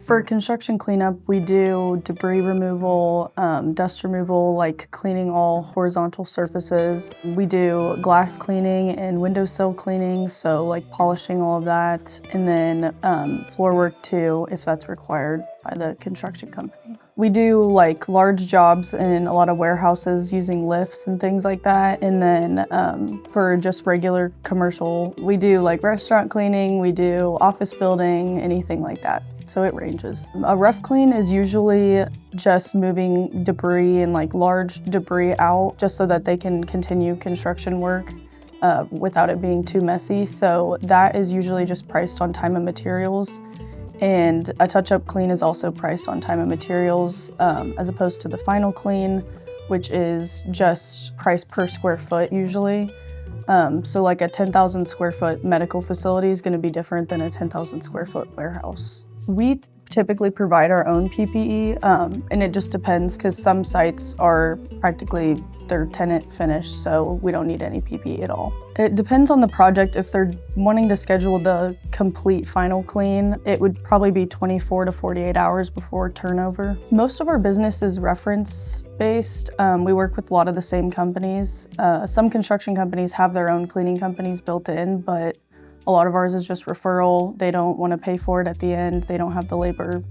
For construction cleanup, we do debris removal, dust removal, like cleaning all horizontal surfaces. We do glass cleaning and windowsill cleaning, so like polishing all of that, and then floor work too, if that's required by the construction company. We do like large jobs in a lot of warehouses using lifts and things like that. And then for just regular commercial, we do like restaurant cleaning, we do office building, anything like that. So it ranges. A rough clean is usually just moving debris and like large debris out just so that they can continue construction work without it being too messy. So that is usually just priced on time and materials. And a touch-up clean is also priced on time and materials as opposed to the final clean, which is just priced per square foot usually. So like a 10,000 square foot medical facility is gonna be different than a 10,000 square foot warehouse. We typically provide our own PPE, and it just depends because some sites are practically they're tenant finished, so we don't need any PPE at all. It depends on the project. If they're wanting to schedule the complete final clean, it would probably be 24 to 48 hours before turnover. Most of our business is reference-based. We work with a lot of the same companies. Some construction companies have their own cleaning companies built in, but a lot of ours is just referral. They don't want to pay for it at the end. They don't have the labor